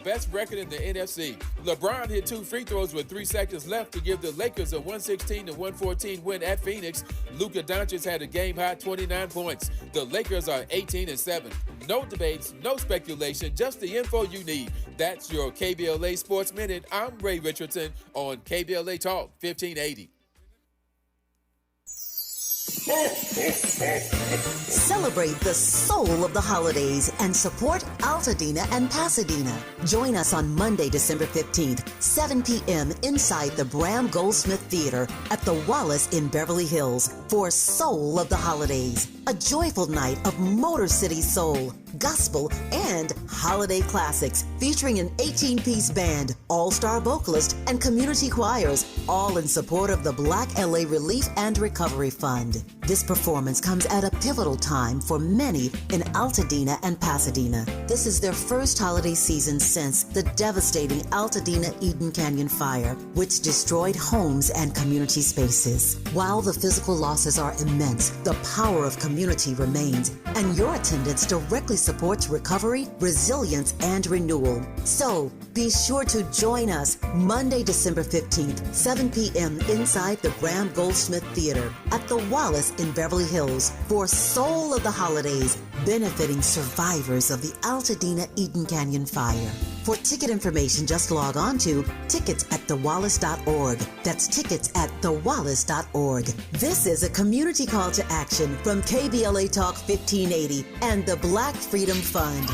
Best record in the NFC. LeBron hit 2 free throws with 3 seconds left to give the Lakers a 116-114 win at Phoenix. Luka Doncic had a game-high 29 points. The Lakers are 18-7. No debates, no speculation, just the info you need. That's your KBLA Sports Minute. I'm Ray Richardson on KBLA Talk 1580. Celebrate the soul of the holidays and support Altadena and Pasadena. Join us on Monday, December 15th, 7 p.m. inside the Bram Goldsmith Theater at the Wallace in Beverly Hills for Soul of the Holidays, a joyful night of Motor City soul, gospel, and holiday classics featuring an 18-piece band, all-star vocalist, and community choirs, all in support of the Black LA Relief and Recovery Fund. This performance comes at a pivotal time for many in Altadena and Pasadena. This is their first holiday season since the devastating Altadena Eden Canyon fire, which destroyed homes and community spaces. While the physical losses are immense, the power of community remains, and your attendance directly supports recovery, resilience, and renewal. So, be sure to join us Monday, December 15th, 7 p.m. inside the Bram Goldsmith Theater at the Wallace in Beverly Hills for Soul of the Holidays, benefiting survivors of the Altadena Eden Canyon fire. For ticket information, just log on to ticketsatthewallace.org. That's ticketsatthewallace.org. This is a community call to action from KBLA Talk 1580 and the Black Freedom Fund.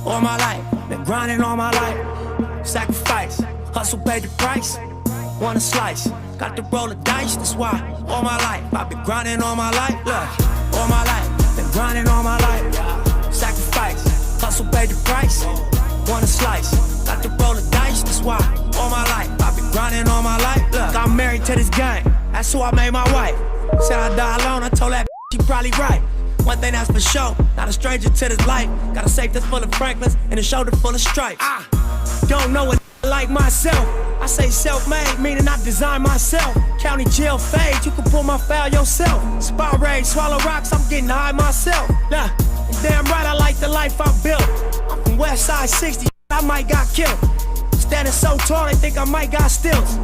All my life, been grinding all my life. Sacrifice, hustle paid the price. Want a slice, got to roll the dice, that's why. All my life, I've been grinding all my life. Look, all my life, been grinding all my life. Sacrifice, hustle paid the price. Want a slice, got to roll the dice, that's why. All my life, I've been grinding all my life. Look, I'm married to this game, that's who I made my wife. Said I die alone, I told that she probably right. One thing that's for sure, not a stranger to this life. Got a safe that's full of Franklins and a shoulder full of stripes. I don't know what like myself. I say self-made, meaning I design myself. County jail fade, you can pull my file yourself. Spot raid, swallow rocks, I'm getting high myself. Nah, damn right I like the life I built. I'm from West Side 60, I might got killed. Standing so tall, they think I might got stills.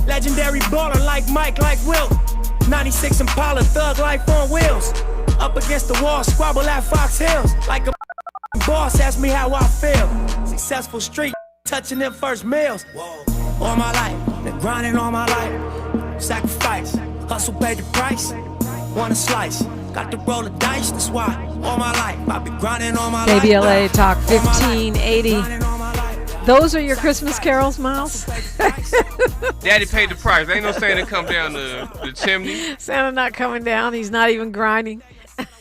Legendary baller like Mike, like Wilt. 96 Impala, thug life on wheels. Up against the wall, squabble at Fox Hills. Like a boss, ask me how I feel. Successful street, touching them first meals. All my life, been grinding all my life. Sacrifice, hustle paid the price. Want a slice, got to roll the dice, that's why. All my life, I've been grinding all my life. KBLA Talk 1580. Those are your Christmas carols, Miles? Daddy paid the price. Ain't no Santa come down the chimney. Santa not coming down. He's not even grinding.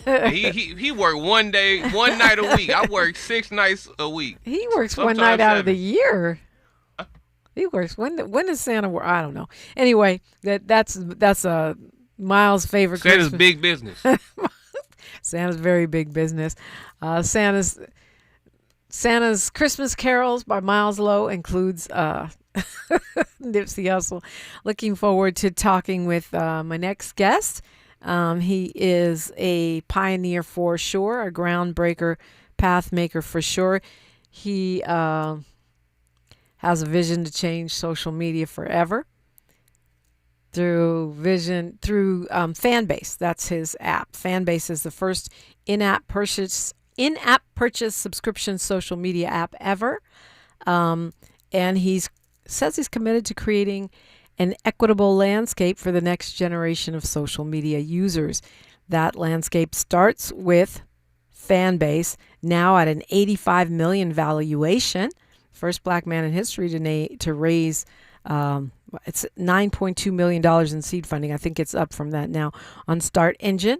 He worked one night a week. I work 6 nights a week. He works Sometimes one night out 7. of the year. He works when does Santa work? I don't know. Anyway, that's Miles' favorite Santa's Christmas. big business. Santa's very big business. Santa's Christmas Carols by Miles Lowe includes Nipsey Hussle. Looking forward to talking with my next guest. He is a pioneer for sure, a groundbreaker, path maker for sure. He has a vision to change social media forever through Fanbase. That's his app. Fanbase is the first in-app purchase subscription social media app ever. And says he's committed to creating an equitable landscape for the next generation of social media users. That landscape starts with Fanbase, now at an $85 million valuation. First black man in history to raise it's $9.2 million in seed funding. I think it's up from that now on Start Engine.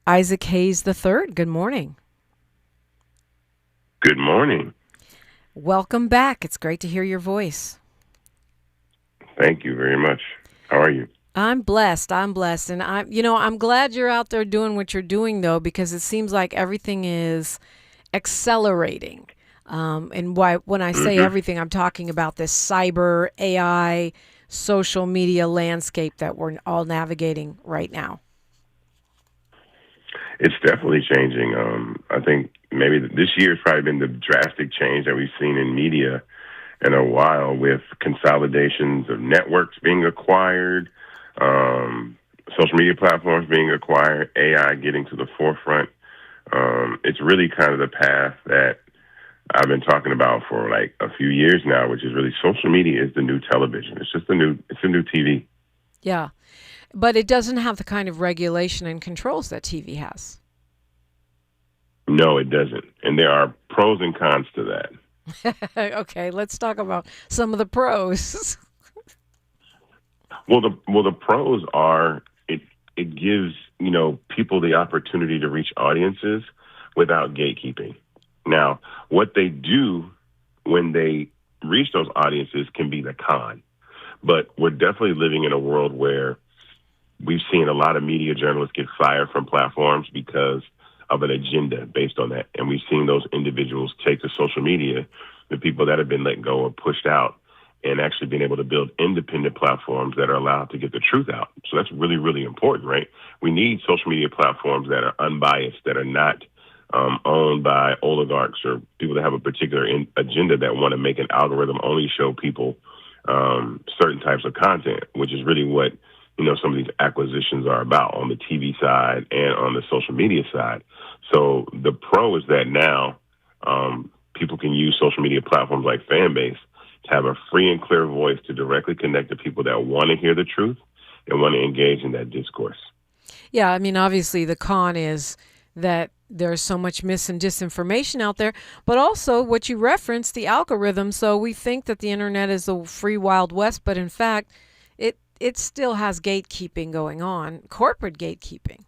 Isaac Hayes III, good morning. Good morning. Welcome back. It's great to hear your voice. Thank you very much. How are you? I'm blessed. And I'm glad you're out there doing what you're doing though, because it seems like everything is accelerating. And when I say everything, I'm talking about this cyber AI social media landscape that we're all navigating right now. It's definitely changing. I think maybe this year has probably been the drastic change that we've seen in media in a while, with consolidations of networks being acquired, social media platforms being acquired, AI getting to the forefront. It's really kind of the path that I've been talking about for like a few years now, which is really social media is the new television. It's just it's a new TV. Yeah. But it doesn't have the kind of regulation and controls that TV has. No, it doesn't. And there are pros and cons to that. Okay, let's talk about some of the pros. Well, the pros are it gives, people the opportunity to reach audiences without gatekeeping. Now, what they do when they reach those audiences can be the con. But we're definitely living in a world where we've seen a lot of media journalists get fired from platforms because of an agenda based on that. And we've seen those individuals take to social media, the people that have been let go or pushed out, and actually being able to build independent platforms that are allowed to get the truth out. So that's really, really important, right? We need social media platforms that are unbiased, that are not owned by oligarchs or people that have a particular agenda that want to make an algorithm only show people certain types of content, which is really what some of these acquisitions are about on the TV side and on the social media side. So the pro is that now people can use social media platforms like Fanbase to have a free and clear voice to directly connect to people that want to hear the truth and want to engage in that discourse. Yeah, I mean, obviously the con is that there's so much mis and disinformation out there, but also what you referenced, the algorithm. So we think that the internet is the free Wild West, but in fact, it still has gatekeeping going on, corporate gatekeeping.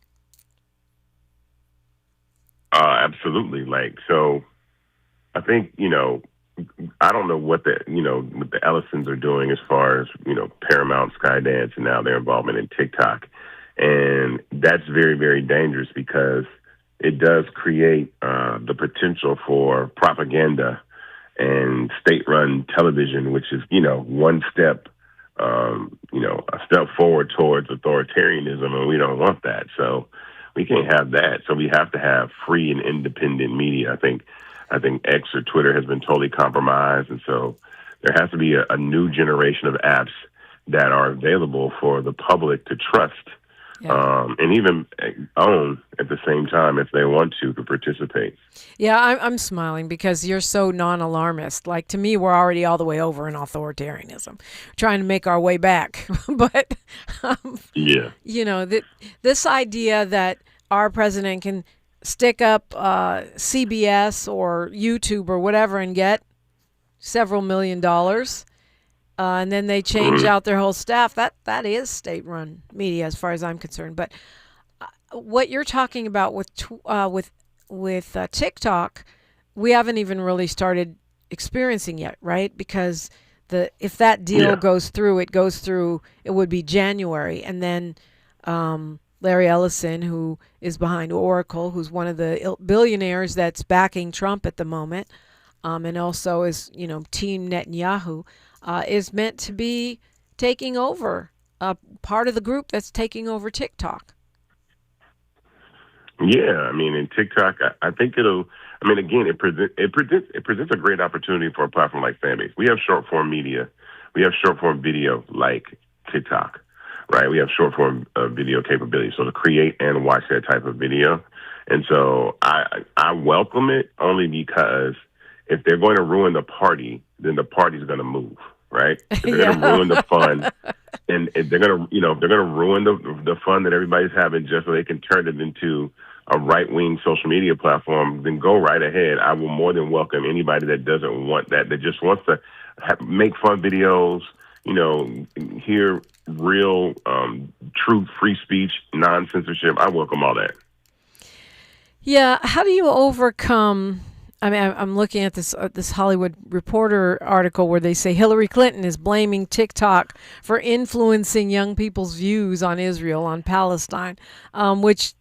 Absolutely. So I think, I don't know what what the Ellisons are doing as far as, Paramount, Skydance, and now their involvement in TikTok. And that's very, very dangerous because it does create the potential for propaganda and state-run television, which is, one step a step forward towards authoritarianism, and we don't want that. So we can't have that. So we have to have free and independent media. I think X or Twitter has been totally compromised, and so there has to be a new generation of apps that are available for the public to trust, and even own at the same time if they want to participate. Yeah, I'm smiling because you're so non-alarmist. Like, to me, we're already all the way over in authoritarianism, trying to make our way back. But, this idea that our president can stick up CBS or YouTube or whatever and get several $1 million, and then they change out their whole staff, that is state-run media as far as I'm concerned. But what you're talking about with TikTok, we haven't even really started experiencing yet, right? Because if that deal goes through, it would be January. And then Larry Ellison, who is behind Oracle, who's one of the billionaires that's backing Trump at the moment, and also is, Team Netanyahu, is meant to be taking over, part of the group that's taking over TikTok. Yeah, I mean, in TikTok, I think again, it presents a great opportunity for a platform like Fanbase. We have short form media, we have short form video like TikTok, right? We have short form video capabilities, so to create and watch that type of video. And so I welcome it only because if they're going to ruin the party, then the party's going to move, right? If they're going to ruin the fun, and if they're going to, if they're going to ruin the fun that everybody's having just so they can turn it into a right-wing social media platform, then go right ahead. I will more than welcome anybody that doesn't want that just wants to make fun videos, hear real, true free speech, non-censorship. I welcome all that. Yeah. How do you overcome... I mean, I'm looking at this Hollywood Reporter article where they say Hillary Clinton is blaming TikTok for influencing young people's views on Israel, on Palestine, which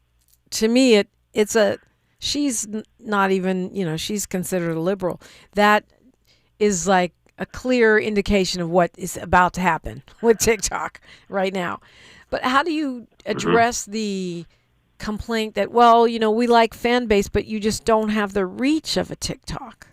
to me it's a she's not even, she's considered a liberal. That is like a clear indication of what is about to happen with TikTok right now. But how do you address the complaint that, well, we like Fanbase, but you just don't have the reach of a TikTok?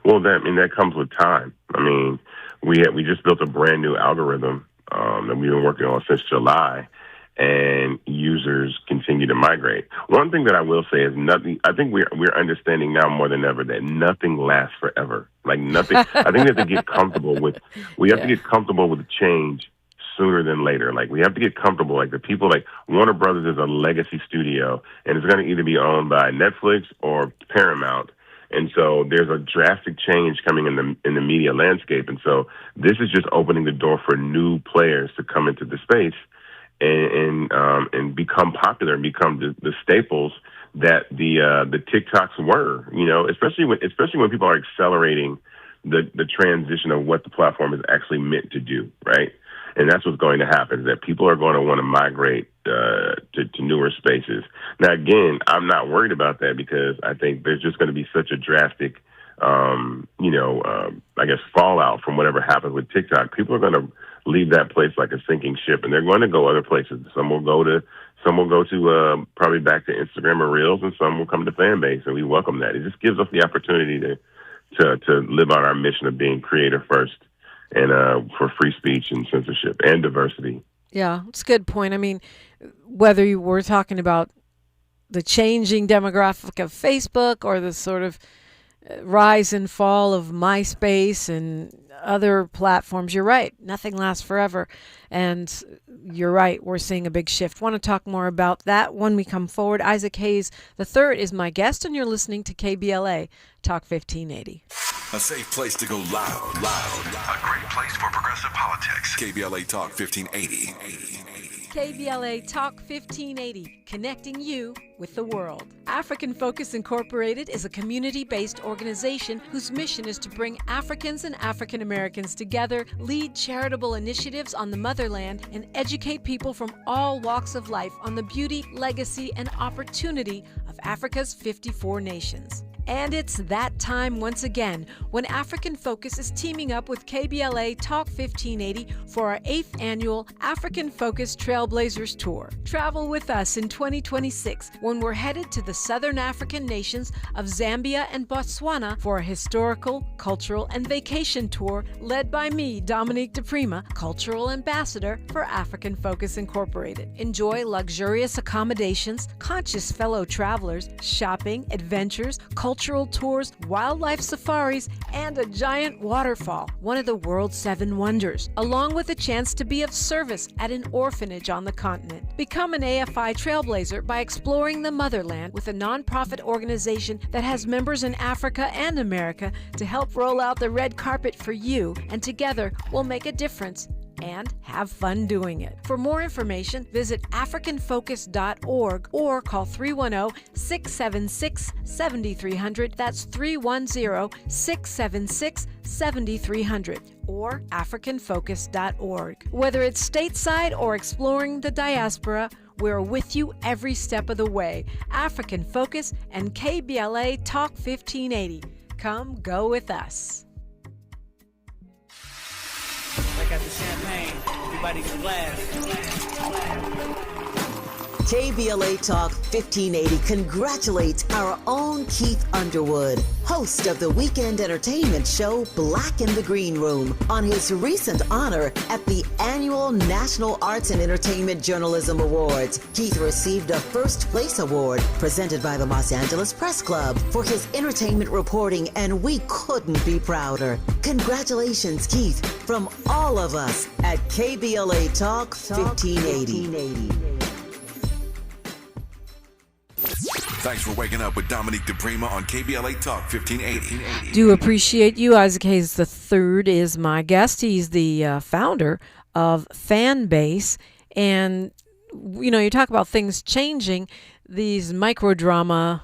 Well, that comes with time. I mean, we just built a brand new algorithm that we've been working on since July, and users continue to migrate. One thing that I will say is nothing. I think we're understanding now more than ever that nothing lasts forever. Like nothing. I think we have to get comfortable with. We have to get comfortable with change sooner than later. Like we have to get comfortable. Like the people, like Warner Brothers is a legacy studio, and it's going to either be owned by Netflix or Paramount. And so there's a drastic change coming in the media landscape. And so this is just opening the door for new players to come into the space and become popular and become the staples that the TikToks were. Especially when people are accelerating the transition of what the platform is actually meant to do, right? And that's what's going to happen, is that people are going to want to migrate to newer spaces. Now, again, I'm not worried about that because I think there's just going to be such a drastic, I guess, fallout from whatever happens with TikTok. People are going to leave that place like a sinking ship, and they're going to go other places. Some will go to probably back to Instagram or Reels, and some will come to Fanbase, and we welcome that. It just gives us the opportunity to live out our mission of being creator first, and for free speech and censorship and diversity. Yeah, it's a good point. I mean, whether you were talking about the changing demographic of Facebook or the sort of rise and fall of MySpace and other platforms, you're right. Nothing lasts forever. And you're right. We're seeing a big shift. Want to talk more about that when we come forward. Isaac Hayes III is my guest, and you're listening to KBLA Talk 1580. A safe place to go loud. A great place for progressive politics. KBLA Talk 1580. KBLA Talk 1580, connecting you with the world. African Focus Incorporated is a community-based organization whose mission is to bring Africans and African Americans together, lead charitable initiatives on the motherland, and educate people from all walks of life on the beauty, legacy, and opportunity of Africa's 54 nations. And it's that time once again when African Focus is teaming up with KBLA Talk 1580 for our 8th annual African Focus Trailblazers Tour. Travel with us in 2026 when we're headed to the Southern African nations of Zambia and Botswana for a historical, cultural, and vacation tour led by me, Dominique DePrima, Cultural Ambassador for African Focus Incorporated. Enjoy luxurious accommodations, conscious fellow travelers, shopping, adventures, cultural tours, wildlife safaris, and a giant waterfall, one of the world's 7 wonders, along with a chance to be of service at an orphanage on the continent. Become an AFI trailblazer by exploring the motherland with a nonprofit organization that has members in Africa and America to help roll out the red carpet for you, and together we'll make a difference and have fun doing it. For more information, visit africanfocus.org or call 310-676-7300. That's 310-676-7300 or africanfocus.org. Whether it's stateside or exploring the diaspora, we're with you every step of the way. African Focus and KBLA Talk 1580. Come go with us. I got the champagne. Everybody can glass. KBLA Talk 1580 congratulates our own Keith Underwood, host of the weekend entertainment show Black in the Green Room, on his recent honor at the annual National Arts and Entertainment Journalism Awards. Keith received a first place award presented by the Los Angeles Press Club for his entertainment reporting, and we couldn't be prouder. Congratulations, Keith, from all of us at KBLA Talk 1580. Thanks for waking up with Dominique DePrima on KBLA Talk 1580. Do appreciate you. Isaac Hayes III is my guest. He's the founder of Fanbase. And, you talk about things changing, these microdrama,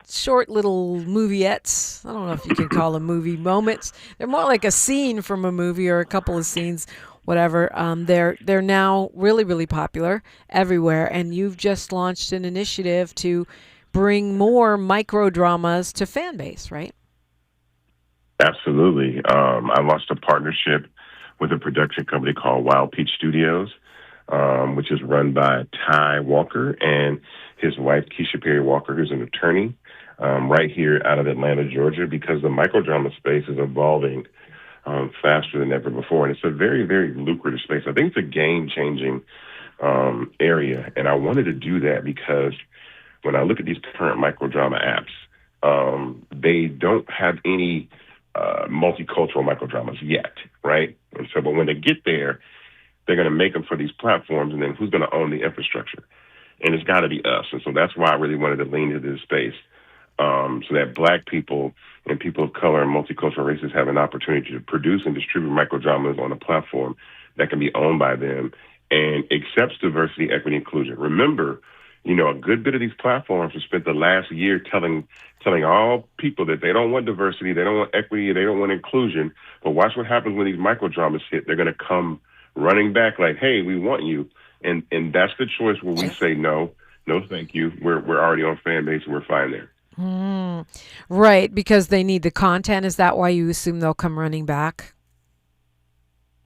short little moviettes. I don't know if you can call them movie moments. They're more like a scene from a movie or a couple of scenes. whatever. They're now really, really popular everywhere, and you've just launched an initiative to bring more micro dramas to Fanbase, right? Absolutely. I launched a partnership with a production company called Wild Peach Studios, which is run by Ty Walker and his wife, Keisha Perry Walker, who's an attorney right here out of Atlanta, Georgia, because the microdrama space is evolving faster than ever before. And it's a very, very lucrative space. I think it's a game-changing area. And I wanted to do that because when I look at these current microdrama apps, they don't have any multicultural microdramas yet, right? And so, but when they get there, they're going to make them for these platforms, and then who's going to own the infrastructure? And it's got to be us. And so that's why I really wanted to lean into this space, so that Black people and people of color and multicultural races have an opportunity to produce and distribute microdramas on a platform that can be owned by them and accepts diversity, equity, inclusion. Remember, a good bit of these platforms have spent the last year telling all people that they don't want diversity, they don't want equity, they don't want inclusion. But watch what happens when these microdramas hit. They're going to come running back like, hey, we want you. And that's the choice where we say no, thank you. We're already on Fanbase and we're fine there. Right, because they need the content. Is that why you assume they'll come running back?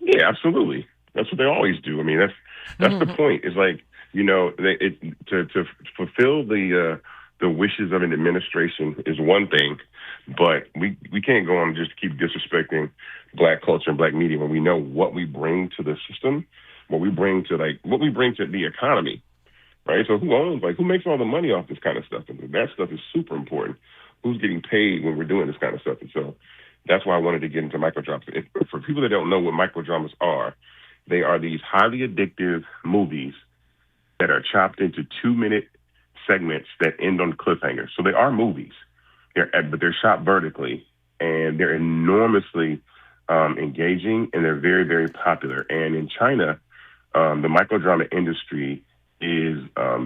Yeah, absolutely. That's what they always do. I mean, that's the point. It's like, to fulfill the wishes of an administration is one thing, but we can't go on and just keep disrespecting Black culture and Black media when we know what we bring to the system, what we bring to the economy, right? So who makes all the money off this kind of stuff? And that stuff is super important. Who's getting paid when we're doing this kind of stuff? And so that's why I wanted to get into microdramas. For people that don't know what microdramas are, they are these highly addictive movies that are chopped into 2-minute segments that end on cliffhangers. So they are movies, but they're shot vertically, and they're enormously engaging, and they're very, very popular. And in China, the microdrama industry is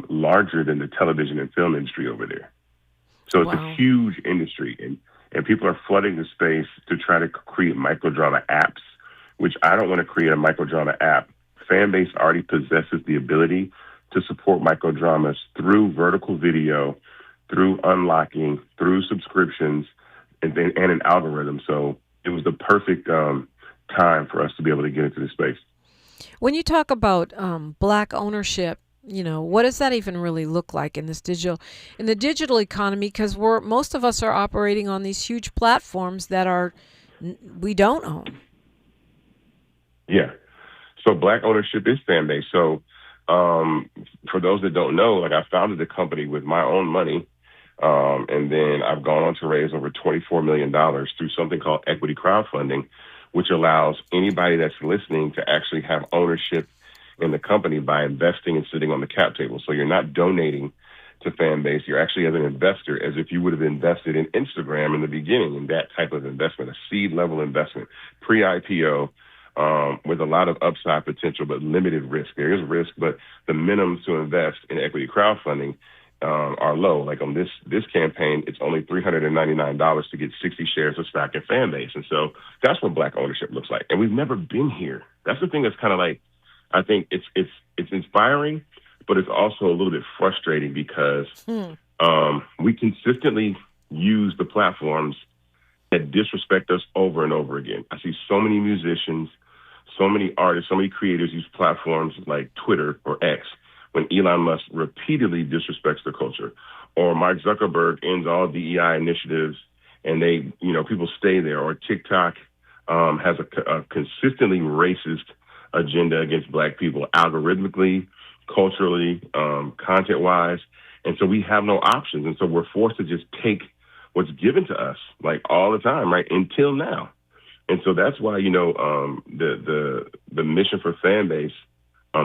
larger than the television and film industry over there. So it's a huge industry, and people are flooding the space to try to create microdrama apps, which I don't want to create a microdrama app. Fanbase already possesses the ability to support microdramas through vertical video, through unlocking, through subscriptions, and an algorithm. So it was the perfect time for us to be able to get into this space. When you talk about Black ownership, what does that even really look like in the digital economy? Because most of us are operating on these huge platforms that we don't own. Yeah. So Black ownership is Fanbase. So for those that don't know, I founded the company with my own money, and then I've gone on to raise over $24 million through something called equity crowdfunding, which allows anybody that's listening to actually have ownership in the company by investing and sitting on the cap table. So you're not donating to Fanbase. You're actually, as an investor, as if you would have invested in Instagram in the beginning, in that type of investment, a seed level investment, pre-IPO, with a lot of upside potential, but limited risk. There is risk, but the minimums to invest in equity crowdfunding are low. Like on this campaign, it's only $399 to get 60 shares of stock in Fanbase. And so that's what Black ownership looks like. And we've never been here. That's the thing that's kind of like, I think it's inspiring, but it's also a little bit frustrating because we consistently use the platforms that disrespect us over and over again. I see so many musicians, so many artists, so many creators use platforms like Twitter or X when Elon Musk repeatedly disrespects the culture, or Mark Zuckerberg ends all DEI initiatives and people stay there, or TikTok has a consistently racist agenda against Black people, algorithmically, culturally, content-wise. And so we have no options. And so we're forced to just take what's given to us, all the time, right, until now. And so that's why, the mission for Fanbase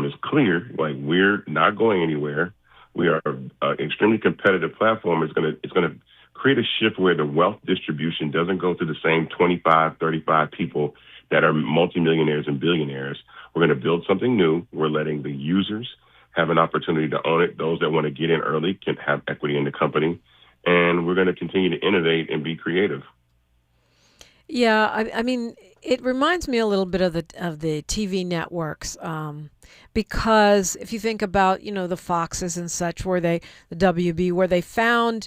is clear. We're not going anywhere. We are an extremely competitive platform. It's going to create a shift where the wealth distribution doesn't go to the same 25, 35 people that are multimillionaires and billionaires. We're going to build something new. We're letting the users have an opportunity to own it. Those that want to get in early can have equity in the company. And we're going to continue to innovate and be creative. Yeah, I mean, it reminds me a little bit of the TV networks, because if you think about the Foxes and such, the WB, where they found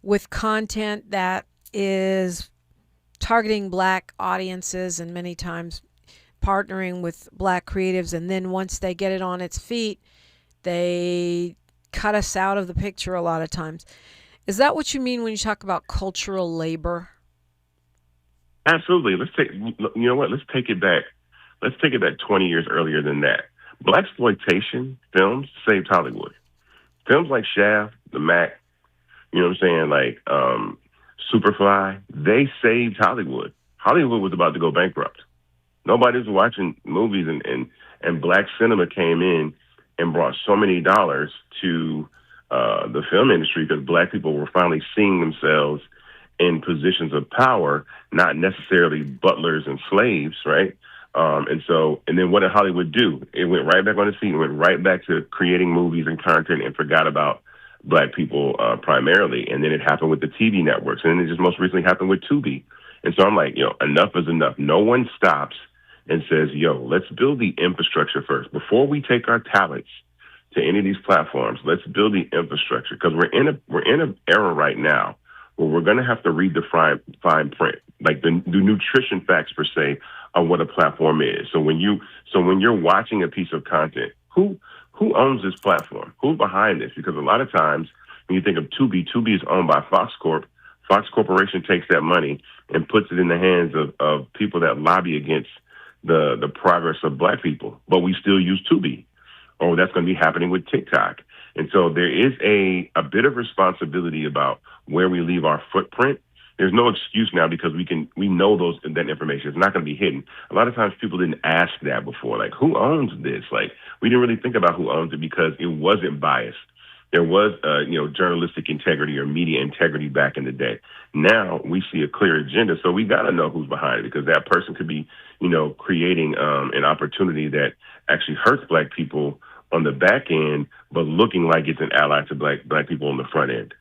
with content that is targeting black audiences and many times partnering with black creatives, and then once they get it on its feet, they cut us out of the picture a lot of times. Is that what you mean when you talk about cultural labor? Absolutely. Let's take. You know what? Let's take it back. Let's take it back 20 years earlier than that. Black exploitation films saved Hollywood. Films like Shaft, The Mac, you know what I'm saying, like Superfly, they saved Hollywood. Hollywood was about to go bankrupt. Nobody was watching movies, and black cinema came in and brought so many dollars to the film industry because black people were finally seeing themselves in positions of power, not necessarily butlers and slaves, right? And then what did Hollywood do? It went right back on the scene, went right back to creating movies and content and forgot about black people primarily. And then it happened with the TV networks. And then it just most recently happened with Tubi. And so I'm like, enough is enough. No one stops and says, let's build the infrastructure first. Before we take our talents to any of these platforms, let's build the infrastructure because we're in an era right now where we're going to have to read the fine print, like the nutrition facts per se of what a platform is. So when you're watching a piece of content, who owns this platform? Who's behind this? Because a lot of times when you think of Tubi is owned by Fox Corp. Fox Corporation takes that money and puts it in the hands of people that lobby against the progress of black people. But we still use Tubi. Or that's going to be happening with TikTok. And so there is a bit of responsibility about where we leave our footprint. There's no excuse now because we know that information. It's not going to be hidden. A lot of times people didn't ask that before, like who owns this? Like we didn't really think about who owns it because it wasn't biased. There was journalistic integrity or media integrity back in the day. Now we see a clear agenda, so we got to know who's behind it because that person could be creating an opportunity that actually hurts black people on the back end, but looking like it's an ally to black people on the front end.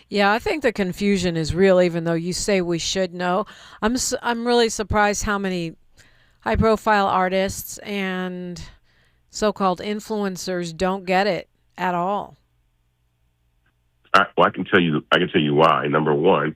Yeah, I think the confusion is real, even though you say we should know. I'm really surprised how many high-profile artists and so-called influencers don't get it at all. I can tell you why. Number one,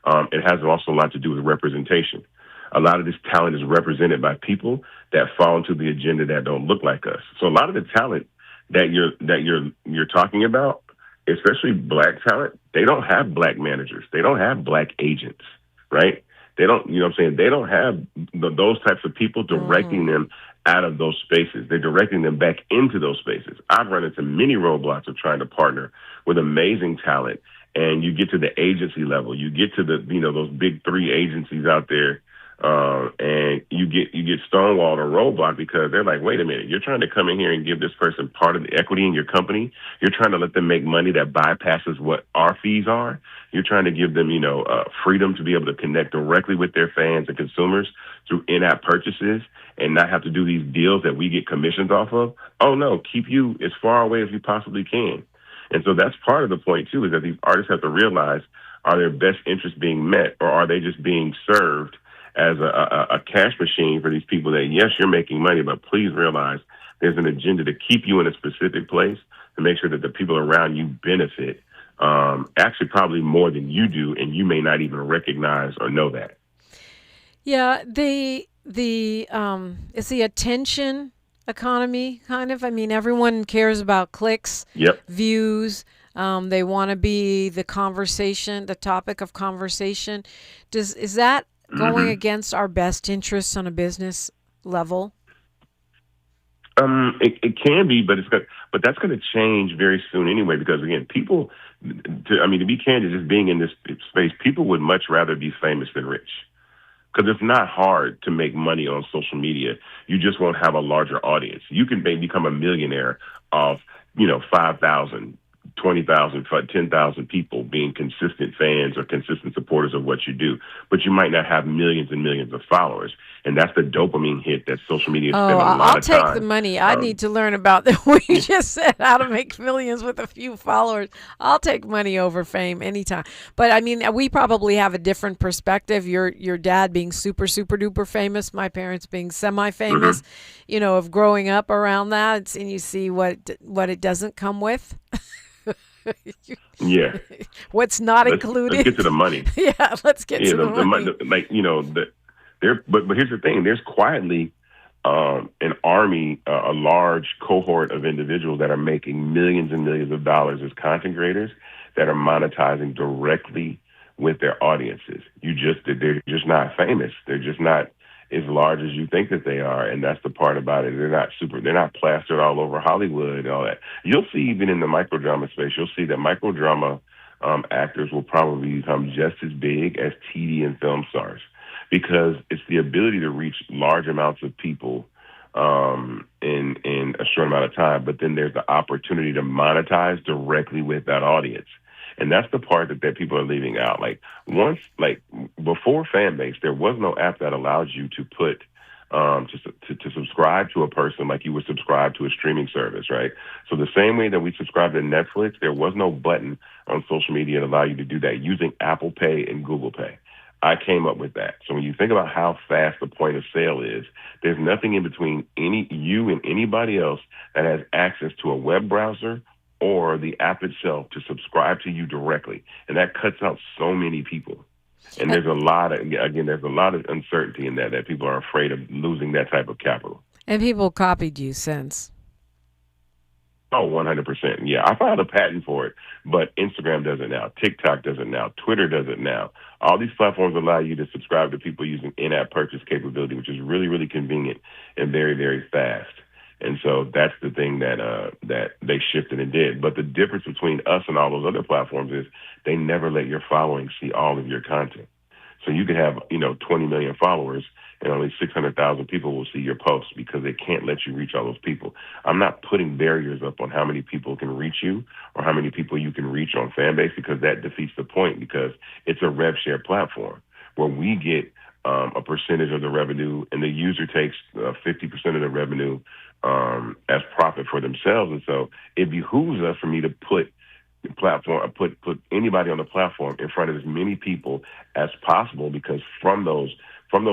it has also a lot to do with representation. A lot of this talent is represented by people that fall into the agenda that don't look like us. So a lot of the talent that you're talking about, especially black talent, they don't have black managers. They don't have black agents, right? They don't, they don't have those types of people directing them out of those spaces. They're directing them back into those spaces. I've run into many roadblocks of trying to partner with amazing talent. And you get to the agency level, you get to those big three agencies out there, and you get stonewalled or roadblocked because they're like, wait a minute, you're trying to come in here and give this person part of the equity in your company. You're trying to let them make money that bypasses what our fees are. You're trying to give them, freedom to be able to connect directly with their fans and consumers through in-app purchases and not have to do these deals that we get commissions off of. Oh no, keep you as far away as you possibly can. And so that's part of the point too, is that these artists have to realize, are their best interests being met or are they just being served as a cash machine for these people that, yes, you're making money, but please realize there's an agenda to keep you in a specific place to make sure that the people around you benefit, actually probably more than you do, and you may not even recognize or know that. Yeah, it's the attention economy, kind of. I mean, everyone cares about clicks, views. They want to be the conversation, the topic of conversation. Is that going against our best interests on a business level? It can be, but that's going to change very soon anyway. Because again, people, to be candid, just being in this space, people would much rather be famous than rich. Because it's not hard to make money on social media. You just won't have a larger audience. You can become a millionaire off, 5,000, 20,000, 10,000 people being consistent fans or consistent supporters of what you do, but you might not have millions and millions of followers. And that's the dopamine hit that social media spends a lot of time. I'll take the money. I need to learn about that. We just said how to make millions with a few followers. I'll take money over fame anytime. But I mean, we probably have a different perspective. Your dad being super, super duper famous, my parents being semi-famous, of growing up around that, and you see what it doesn't come with. Yeah. What's not included? Let's get to the money. Yeah, let's get to the money. But here's the thing: there's quietly an army, a large cohort of individuals that are making millions and millions of dollars as content creators that are monetizing directly with their audiences. They're just not famous. They're just not as large as you think that they are, and that's the part about it. They're not plastered all over Hollywood and all that. You'll see even in the microdrama space, you'll see that microdrama actors will probably become just as big as TV and film stars, because it's the ability to reach large amounts of people in a short amount of time, but then there's the opportunity to monetize directly with that audience. And that's the part that people are leaving out. Before Fanbase, there was no app that allowed you to put to subscribe to a person like you would subscribe to a streaming service, right? So the same way that we subscribe to Netflix, there was no button on social media to allow you to do that using Apple Pay and Google Pay. I came up with that. So when you think about how fast the point of sale is, there's nothing in between you and anybody else that has access to a web browser or the app itself to subscribe to you directly. And that cuts out so many people. And there's a lot of uncertainty in that people are afraid of losing that type of capital. And people copied you since. Oh, 100%. Yeah, I filed a patent for it, but Instagram does it now. TikTok does it now. Twitter does it now. All these platforms allow you to subscribe to people using in-app purchase capability, which is really, really convenient and very, very fast. And so that's the thing that they shifted and did. But the difference between us and all those other platforms is they never let your following see all of your content. So you could have, 20 million followers and only 600,000 people will see your posts because they can't let you reach all those people. I'm not putting barriers up on how many people can reach you or how many people you can reach on Fanbase, because that defeats the point, because it's a rev share platform where we get a percentage of the revenue and the user takes 50% of the revenue as profit for themselves. And so it behooves us for me to put anybody on the platform in front of as many people as possible, because from those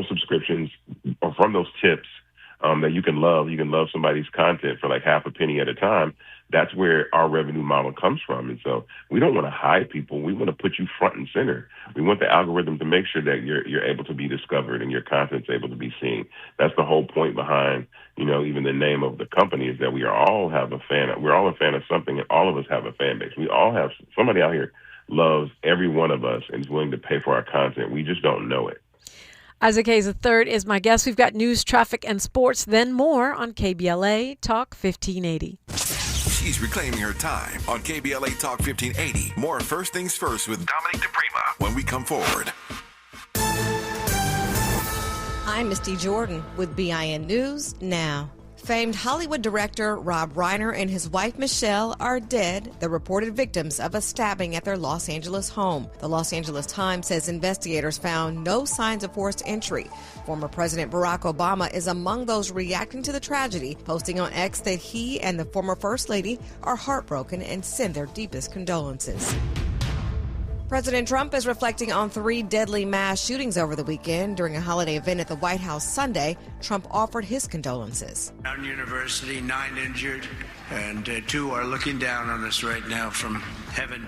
subscriptions or from those tips that you can love somebody's content for like half a penny at a time. That's where our revenue model comes from. And so we don't want to hide people. We want to put you front and center. We want the algorithm to make sure that you're able to be discovered and your content's able to be seen. That's the whole point behind, even the name of the company, is that we're all a fan of something, and all of us have a fan base. We all have somebody out here loves every one of us and is willing to pay for our content. We just don't know it. Isaac Hayes III is my guest. We've got news, traffic, and sports, then more on KBLA Talk 1580. She's reclaiming her time on KBLA Talk 1580. More First Things First with Dominique DePrima when we come forward. I'm Misty Jordan with BIN News Now. Famed Hollywood director Rob Reiner and his wife Michelle are dead, the reported victims of a stabbing at their Los Angeles home. The Los Angeles Times says investigators found no signs of forced entry. Former President Barack Obama is among those reacting to the tragedy, posting on X that he and the former First Lady are heartbroken and send their deepest condolences. President Trump is reflecting on 3 deadly mass shootings over the weekend. During a holiday event at the White House Sunday, Trump offered his condolences. Brown University, 9 injured, and 2 are looking down on us right now from heaven.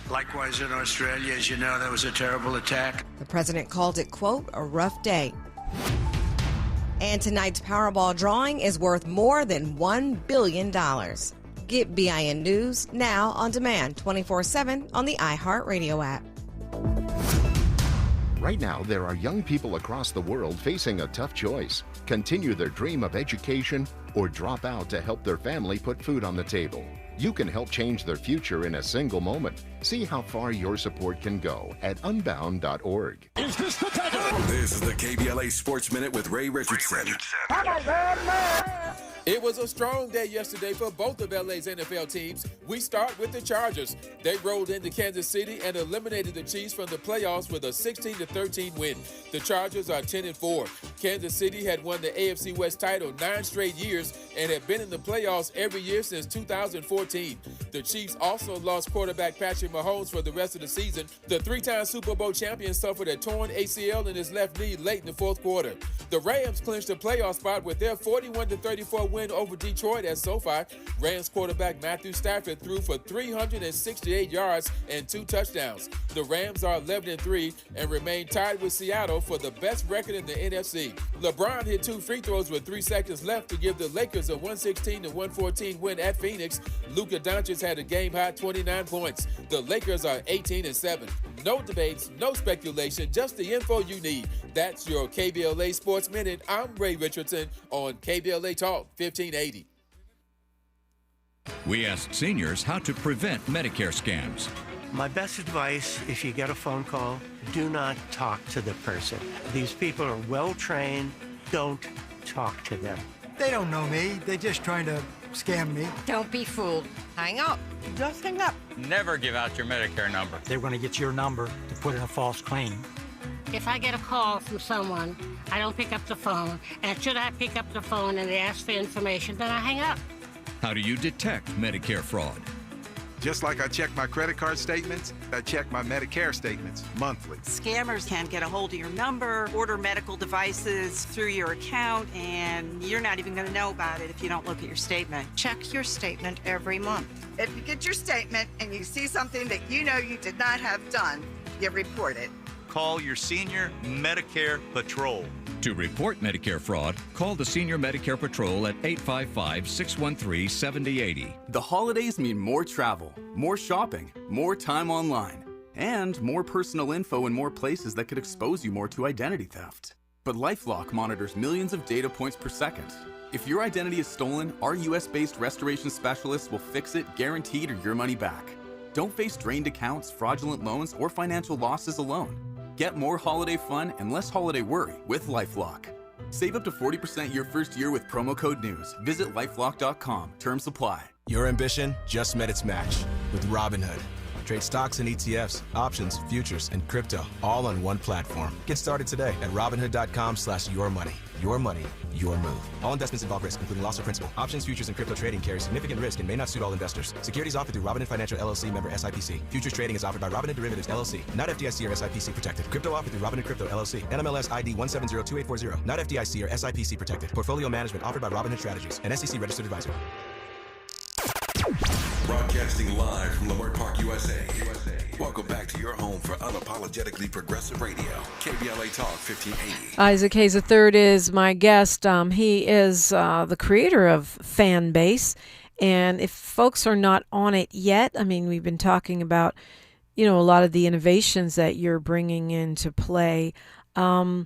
Likewise in Australia, as you know, that was a terrible attack. The president called it, quote, a rough day. And tonight's Powerball drawing is worth more than $1 billion. Get BIN News now on demand 24/7 on the iHeartRadio app. Right now, there are young people across the world facing a tough choice: continue their dream of education or drop out to help their family put food on the table. You can help change their future in a single moment. See how far your support can go at unbound.org. This is the KBLA Sports Minute with Ray Richardson. It was a strong day yesterday for both of LA's NFL teams. We start with the Chargers. They rolled into Kansas City and eliminated the Chiefs from the playoffs with a 16-13 win. The Chargers are 10-4. Kansas City had won the AFC West title 9 straight years and had been in the playoffs every year since 2014. The Chiefs also lost quarterback Patrick Mahomes for the rest of the season. The 3-time Super Bowl champion suffered a torn ACL in his left knee late in the fourth quarter. The Rams clinched a playoff spot with their 41-34 win over Detroit at SoFi. Rams quarterback Matthew Stafford threw for 368 yards and 2 touchdowns. The Rams are 11-3 and remain tied with Seattle for the best record in the NFC. LeBron hit 2 free throws with 3 seconds left to give the Lakers a 116-114 win at Phoenix. Luka Doncic had a game-high 29 points. The Lakers are 18-7. No debates, no speculation, just the info you need. That's your KBLA Sports Minute. I'm Ray Richardson on KBLA Talk 1580. We asked seniors how to prevent Medicare scams. My best advice, if you get a phone call, do not talk to the person. These people are well trained. Don't talk to them. They don't know me. They're just trying to scam me. Don't be fooled. Hang up. Just hang up. Never give out your Medicare number. They're going to get your number to put in a false claim. If I get a call from someone, I don't pick up the phone. And should I pick up the phone and they ask for information, then I hang up. How do you detect Medicare fraud? Just like I check my credit card statements, I check my Medicare statements monthly. Scammers can get a hold of your number, order medical devices through your account, and you're not even going to know about it if you don't look at your statement. Check your statement every month. If you get your statement and you see something that you know you did not have done, you report it. Call your senior Medicare Patrol. To report Medicare fraud, call the Senior Medicare Patrol at 855-613-7080. The holidays mean more travel, more shopping, more time online, and more personal info in more places that could expose you more to identity theft. But LifeLock monitors millions of data points per second. If your identity is stolen, our US-based restoration specialists will fix it, guaranteed, or your money back. Don't face drained accounts, fraudulent loans, or financial losses alone. Get more holiday fun and less holiday worry with LifeLock. Save up to 40% your first year with promo code NEWS. Visit lifelock.com. Terms apply. Your ambition just met its match with Robinhood. Trade stocks and ETFs, options, futures, and crypto all on one platform. Get started today at Robinhood.com/yourmoney. Your money, your move. All investments involve risk, including loss of principal. Options, futures, and crypto trading carry significant risk and may not suit all investors. Securities offered through Robinhood Financial LLC, member SIPC. Futures trading is offered by Robinhood Derivatives LLC, not FDIC or SIPC protected. Crypto offered through Robinhood Crypto LLC, NMLS ID 1702840, not FDIC or SIPC protected. Portfolio management offered by Robinhood Strategies, an SEC registered advisor. Broadcasting live from Leimert Park, USA. Welcome back to your home for unapologetically progressive radio. KBLA Talk 1580. Isaac Hayes III is my guest. He is the creator of Fanbase. And if folks are not on it yet, I mean, we've been talking about, a lot of the innovations that you're bringing into play. How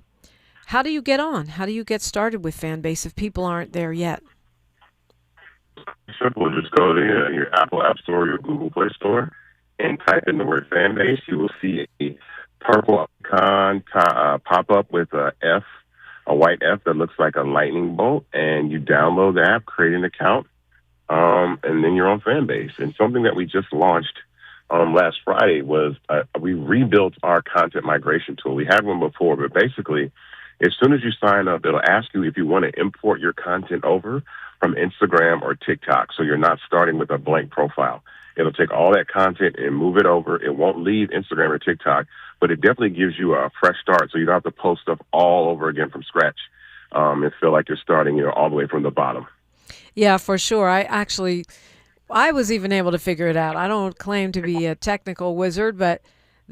do you get on? How do you get started with Fanbase if people aren't there yet? Simple. Just go to your Apple App Store or your Google Play Store and type in the word Fanbase. You will see a purple icon pop up with a white F that looks like a lightning bolt, and you download the app, create an account, and then you're on Fanbase. And something that we just launched last Friday was we rebuilt our content migration tool. We had one before, but basically, as soon as you sign up, it'll ask you if you want to import your content over from Instagram or TikTok, so you're not starting with a blank profile. It'll take all that content and move it over. It won't leave Instagram or TikTok, but it definitely gives you a fresh start, so you don't have to post stuff all over again from scratch and feel like you're starting, all the way from the bottom. Yeah, for sure. I was even able to figure it out. I don't claim to be a technical wizard, but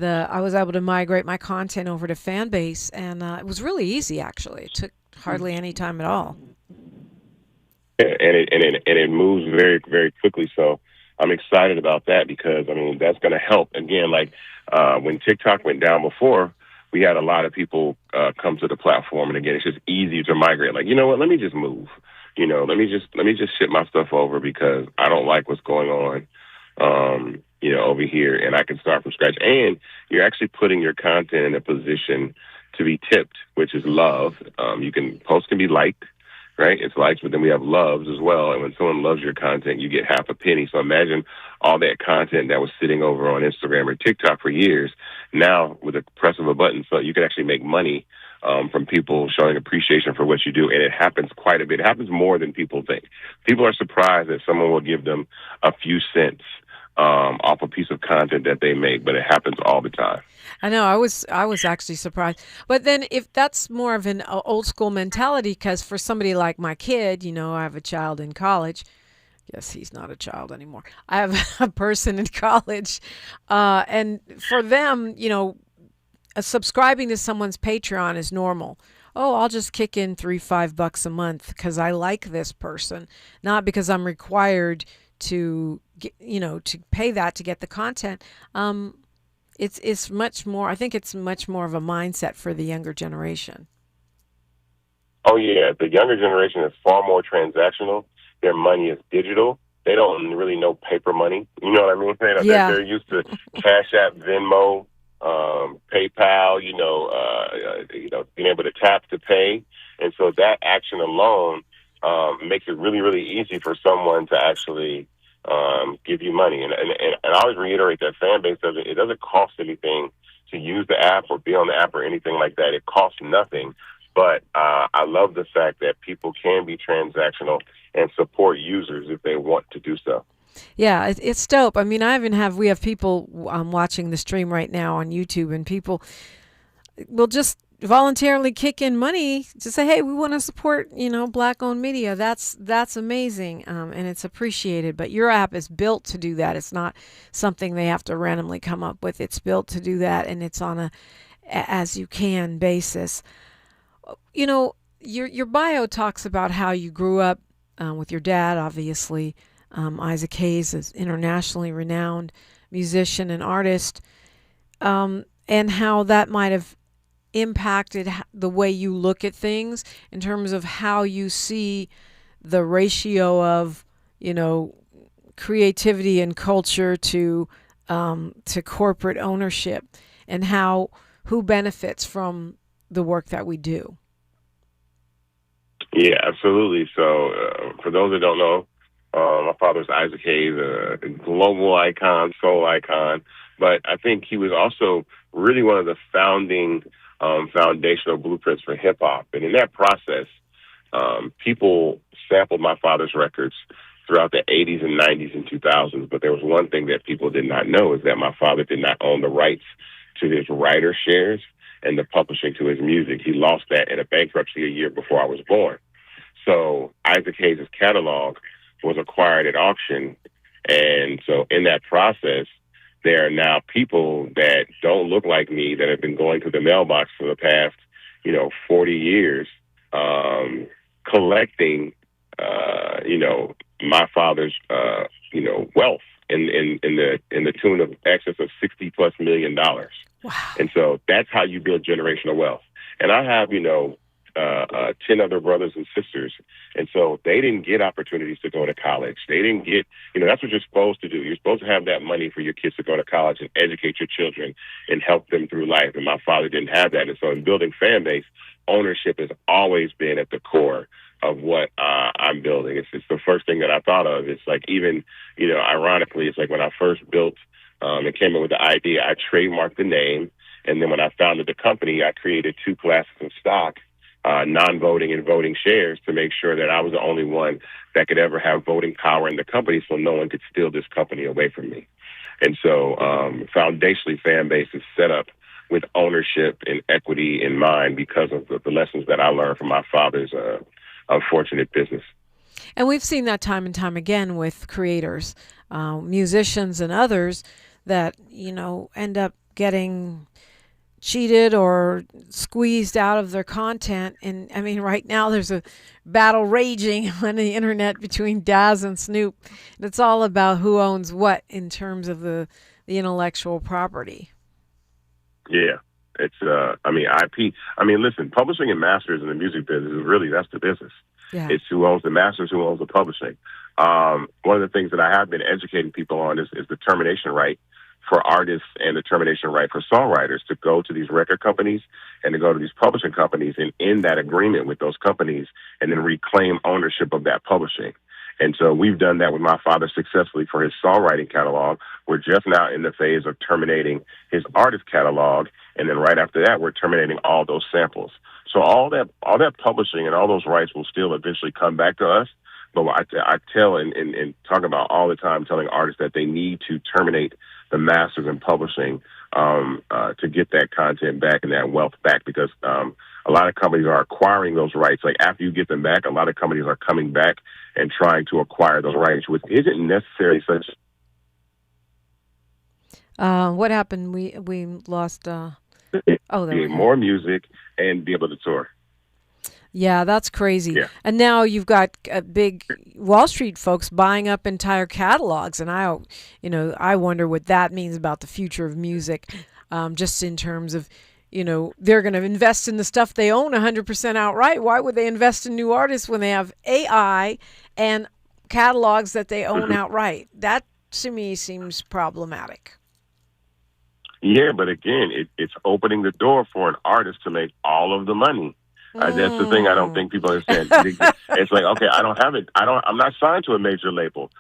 I was able to migrate my content over to Fanbase, and it was really easy, actually. It took hardly any time at all. And it moves very, very quickly. So I'm excited about that because, that's going to help. Again, like when TikTok went down before, we had a lot of people come to the platform. And again, it's just easy to migrate. Like, you know what, let me just move. Let me just ship my stuff over because I don't like what's going on, over here. And I can start from scratch. And you're actually putting your content in a position to be tipped, which is love. Posts can be liked. right? It's likes, but then we have loves as well. And when someone loves your content, you get half a penny. So imagine all that content that was sitting over on Instagram or TikTok for years. Now, with the press of a button, so you can actually make money from people showing appreciation for what you do. And it happens quite a bit. It happens more than people think. People are surprised that someone will give them a few cents off a piece of content that they make, but it happens all the time. I know. I was actually surprised. But then if that's more of an old school mentality, because for somebody like my kid, I have a child in college. Yes, he's not a child anymore. I have a person in college. And for them, subscribing to someone's Patreon is normal. Oh, I'll just kick in $3-5 a month because I like this person, not because I'm required to to pay that to get the content. It's much more. I think it's much more of a mindset for the younger generation. Oh yeah, the younger generation is far more transactional. Their money is digital. They don't really know paper money. You know what I mean? They're used to Cash App, Venmo, PayPal. Being able to tap to pay, and so that action alone makes it really, really easy for someone to actually give you money. And I always reiterate that Fanbase doesn't cost anything to use the app or be on the app or anything like that. It costs nothing. But I love the fact that people can be transactional and support users if they want to do so. Yeah, it's dope. I mean, we have people watching the stream right now on YouTube, and people will just voluntarily kick in money to say, hey, we want to support, Black-owned media. That's amazing, and it's appreciated. But your app is built to do that. It's not something they have to randomly come up with. It's built to do that, and it's on a as you can basis. Your bio talks about how you grew up with your dad, obviously. Isaac Hayes is internationally renowned musician and artist, and how that might have impacted the way you look at things in terms of how you see the ratio of, creativity and culture to corporate ownership, and who benefits from the work that we do. Yeah, absolutely. So for those that don't know, my father's Isaac Hayes, a global icon, soul icon, but I think he was also really one of the founding foundational blueprints for hip-hop. And in that process, people sampled my father's records throughout the 80s and 90s and 2000s, but there was one thing that people did not know, is that my father did not own the rights to his writer shares and the publishing to his music. He lost that in a bankruptcy a year before I was born. So Isaac Hayes' catalog was acquired at auction. And so in that process, there are now people that don't look like me that have been going to the mailbox for the past, 40 years, collecting, my father's, wealth in the tune of excess of $60+ million. Wow. And so that's how you build generational wealth. And I have, 10 other brothers and sisters. And so they didn't get opportunities to go to college. They didn't get, that's what you're supposed to do. You're supposed to have that money for your kids to go to college and educate your children and help them through life. And my father didn't have that. And so in building Fanbase, ownership has always been at the core of what I'm building. It's the first thing that I thought of. It's like, even, ironically, it's like when I first built and came up with the idea, I trademarked the name. And then when I founded the company, I created 2 classes of stock, non-voting and voting shares, to make sure that I was the only one that could ever have voting power in the company, so no one could steal this company away from me. And so foundationally, Fanbase is set up with ownership and equity in mind because of the lessons that I learned from my father's unfortunate business. And we've seen that time and time again with creators, musicians and others that, end up getting cheated or squeezed out of their content. And I mean, right now there's a battle raging on the internet between Daz and Snoop. And it's all about who owns what in terms of the intellectual property. Yeah. It's, IP. Listen, publishing and masters in the music business is really, that's the business. Yeah. It's who owns the masters, who owns the publishing. One of the things that I have been educating people on is the termination right for artists and the termination right for songwriters to go to these record companies and to go to these publishing companies and end that agreement with those companies and then reclaim ownership of that publishing. And so we've done that with my father successfully for his songwriting catalog. We're just now in the phase of terminating his artist catalog. And then right after that, we're terminating all those samples. So all that publishing and all those rights will still eventually come back to us. But I tell and talk about all the time, telling artists that they need to terminate the masters and publishing to get that content back and that wealth back, because a lot of companies are acquiring those rights. Like after you get them back, a lot of companies are coming back and trying to acquire those rights, which isn't necessarily such. What happened? We lost. More music and be able to tour. Yeah, that's crazy. Yeah. And now you've got big Wall Street folks buying up entire catalogs, and I wonder what that means about the future of music, just in terms of, they're going to invest in the stuff they own 100% outright. Why would they invest in new artists when they have AI and catalogs that they own outright? That to me seems problematic. Yeah, but again, it's opening the door for an artist to make all of the money. That's the thing I don't think people understand. It's like, okay, I don't have it. I'm not signed to a major label.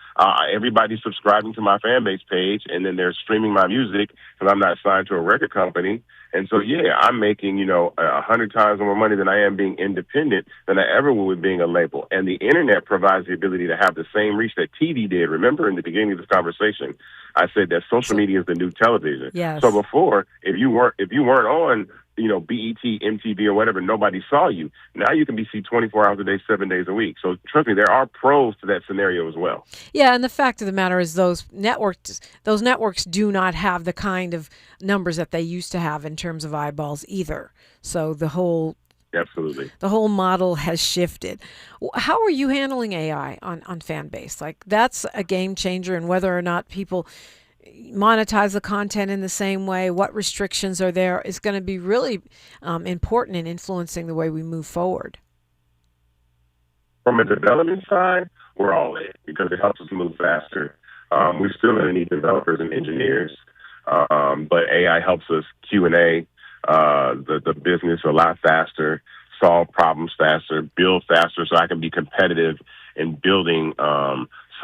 Everybody's subscribing to my Fanbase page, and then they're streaming my music because I'm not signed to a record company. And so, yeah, I'm making, 100 times more money than I am being independent than I ever would with being a label. And the internet provides the ability to have the same reach that TV did. Remember, in the beginning of this conversation, I said that social media is the new television. Yes. So before, if you weren't on, BET, MTV, or whatever, nobody saw you. Now you can be seen 24 hours a day, 7 days a week. So trust me, there are pros to that scenario as well. Yeah, and the fact of the matter is those networks do not have the kind of numbers that they used to have in terms of eyeballs either. So the whole model has shifted. How are you handling AI on Fanbase? Like, that's a game changer, and whether or not people monetize the content in the same way, what restrictions are there, is going to be really important in influencing the way we move forward. From a development side, we're all in because it helps us move faster. We're still going to need developers and engineers, but AI helps us Q&A the business a lot faster, solve problems faster, build faster, so I can be competitive in building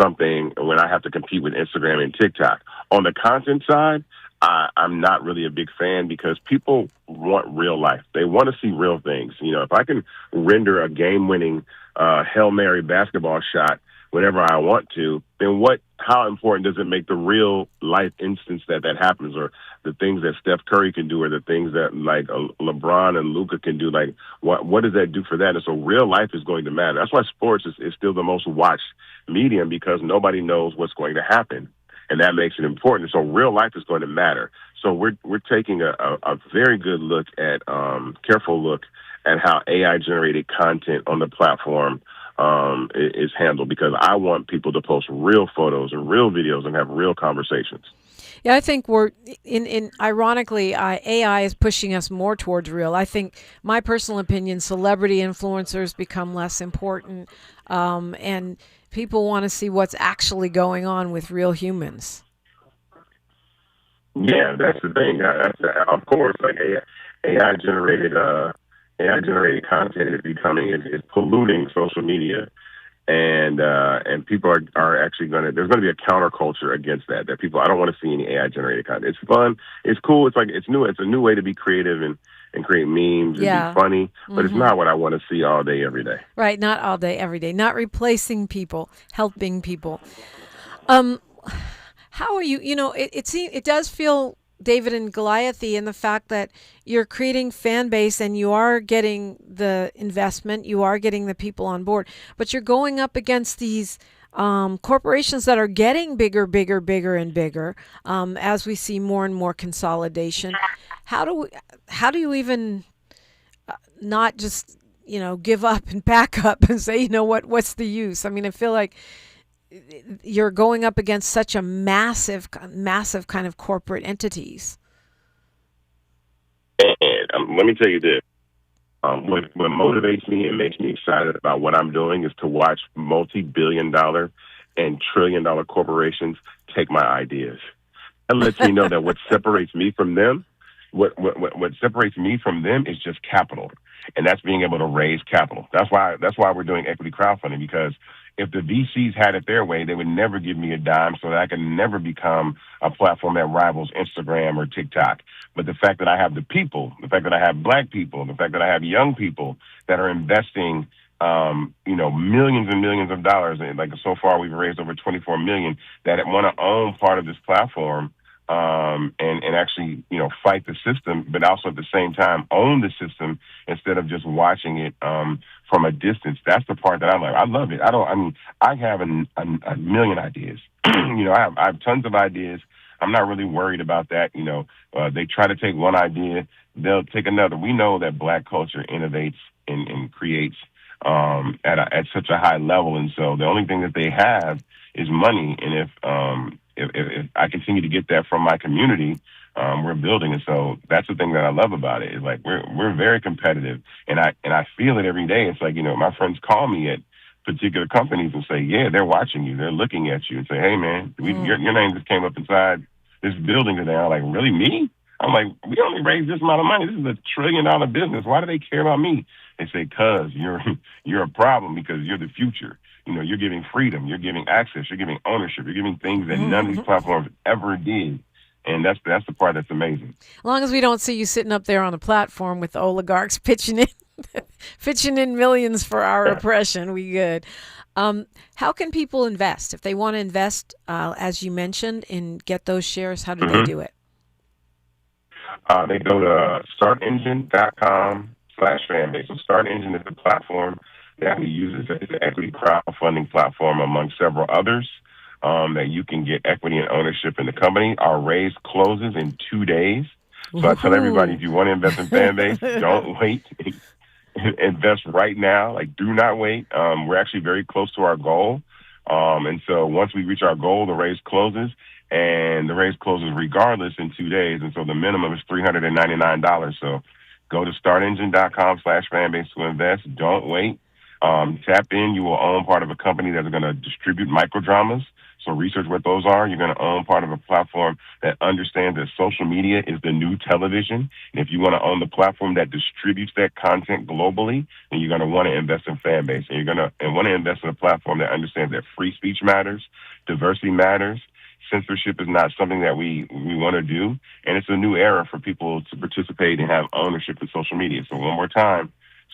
something when I have to compete with Instagram and TikTok. On the content side, I'm not really a big fan because people want real life. They want to see real things. If I can render a game-winning Hail Mary basketball shot whenever I want to, then how important does it make the real life instance that happens, or the things that Steph Curry can do, or the things that like LeBron and Luka can do? Like, what does that do for that? And so real life is going to matter. That's why sports is still the most watched medium, because nobody knows what's going to happen. And that makes it important. So real life is going to matter. So we're taking a very good look at, careful look at how AI generated content on the platform is handled, because I want people to post real photos and real videos and have real conversations. Yeah, I think we're ironically, AI is pushing us more towards real. I think, my personal opinion, celebrity influencers become less important, and people want to see what's actually going on with real humans. Yeah, that's the thing. Of course, like AI generated content is polluting social media, and people are actually there's going to be a counterculture against that people, I don't want to see any AI generated content. It's fun, it's cool, it's new, it's a new way to be creative and create memes and be funny, but it's not what I want to see all day, every day. Right, not all day, every day. Not replacing people, helping people. How are you? It does feel David and Goliath-y in the fact that you're creating Fanbase and you are getting the investment, you are getting the people on board, but you're going up against these corporations that are getting bigger, and bigger as we see more and more consolidation. How do you even not just give up and back up and say, what's the use? I mean, I feel like you're going up against such a massive kind of corporate entities. And let me tell you this. What motivates me and makes me excited about what I'm doing is to watch multi-billion-dollar and trillion-dollar corporations take my ideas. That lets me know that what separates me from them, what separates me from them is just capital, and that's being able to raise capital. That's why we're doing equity crowdfunding, because if the VCs had it their way, they would never give me a dime, so that I can never become a platform that rivals Instagram or TikTok. But the fact that I have the people, the fact that I have black people, the fact that I have young people that are investing, millions and millions of dollars, and like so far we've raised over 24 million, that want to own part of this platform, and actually, fight the system, but also at the same time own the system instead of just watching it from a distance. That's the part that I like. I love it. I have a million ideas. I have tons of ideas. I'm not really worried about that. They try to take one idea, they'll take another. We know that black culture innovates and creates at such a high level, and so the only thing that they have is money. And if I continue to get that from my community, we're building it. So that's the thing that I love about it, is like we're very competitive, and I feel it every day. It's like, my friends call me at particular companies and say, yeah, they're watching you, they're looking at you, and say, hey man, your name just came up inside this building today. I'm like, really, me? I'm like, we only raised this amount of money. This is $1 trillion business. Why do they care about me? They say, cause you're a problem, because you're the future. You're giving freedom, you're giving access, you're giving ownership, you're giving things that none of these platforms ever did. And that's the part that's amazing. As long as we don't see you sitting up there on a platform with the oligarchs pitching in millions for our oppression, we good. How can people invest? If they want to invest, as you mentioned, and get those shares, how do they do it? They go to startengine.com/fanbase. So StartEngine is the platform that we use. It's an equity crowdfunding platform among several others, that you can get equity and ownership in the company. Our raise closes in 2 days. So I tell everybody, if you want to invest in Fanbase, don't wait. Invest right now. Like, do not wait. We're actually very close to our goal. And so once we reach our goal, the raise closes. And the raise closes regardless in 2 days. And so the minimum is $399. So go to startengine.com/fanbase to invest. Don't wait. Tap in. You will own part of a company that's going to distribute microdramas. So research what those are. You're going to own part of a platform that understands that social media is the new television. And if you want to own the platform that distributes that content globally, then you're going to want to invest in Fanbase. And you're going to want to invest in a platform that understands that free speech matters, diversity matters. Censorship is not something that we want to do. And it's a new era for people to participate and have ownership in social media. So one more time,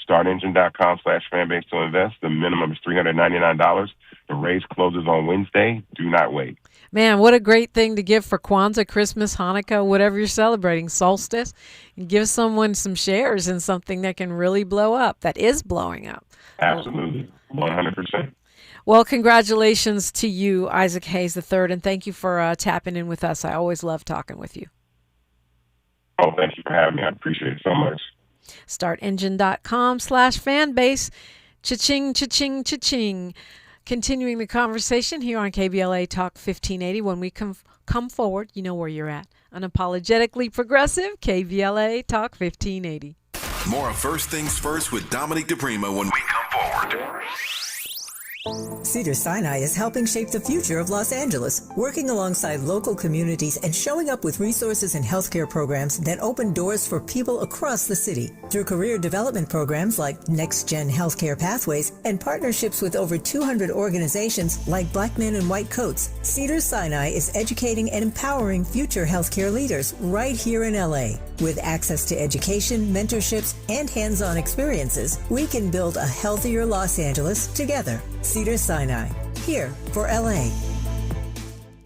startengine.com/fanbase to invest. The minimum is $399. The raise closes on Wednesday. Do not wait. Man, what a great thing to give for Kwanzaa, Christmas, Hanukkah, whatever you're celebrating, solstice. And give someone some shares in something that can really blow up, that is blowing up. Absolutely. 100%. Well, congratulations to you, Isaac Hayes III, and thank you for tapping in with us. I always love talking with you. Oh, thank you for having me. I appreciate it so much. StartEngine.com/fanbase. Cha-ching, cha-ching, cha-ching. Continuing the conversation here on KBLA Talk 1580. When we come forward, you know where you're at. Unapologetically progressive, KBLA Talk 1580. More of First Things First with Dominique DePrima when we come forward. Cedars-Sinai is helping shape the future of Los Angeles, working alongside local communities and showing up with resources and healthcare programs that open doors for people across the city. Through career development programs like Next Gen Healthcare Pathways and partnerships with over 200 organizations like Black Men in White Coats, Cedars-Sinai is educating and empowering future healthcare leaders right here in LA. With access to education, mentorships, and hands-on experiences, we can build a healthier Los Angeles together. Cedars-Sinai, here for LA.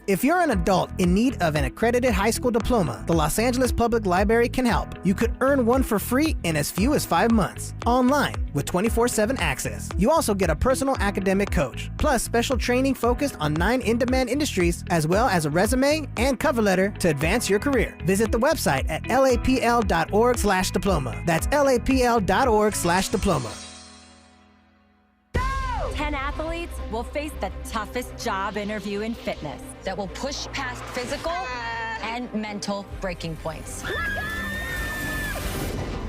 If you're an adult in need of an accredited high school diploma, the Los Angeles Public Library can help. You could earn one for free in as few as 5 months, online with 24/7 access. You also get a personal academic coach, plus special training focused on 9 in-demand industries, as well as a resume and cover letter to advance your career. Visit the website at lapl.org/diploma. That's lapl.org/diploma. 10 athletes will face the toughest job interview in fitness that will push past physical and mental breaking points.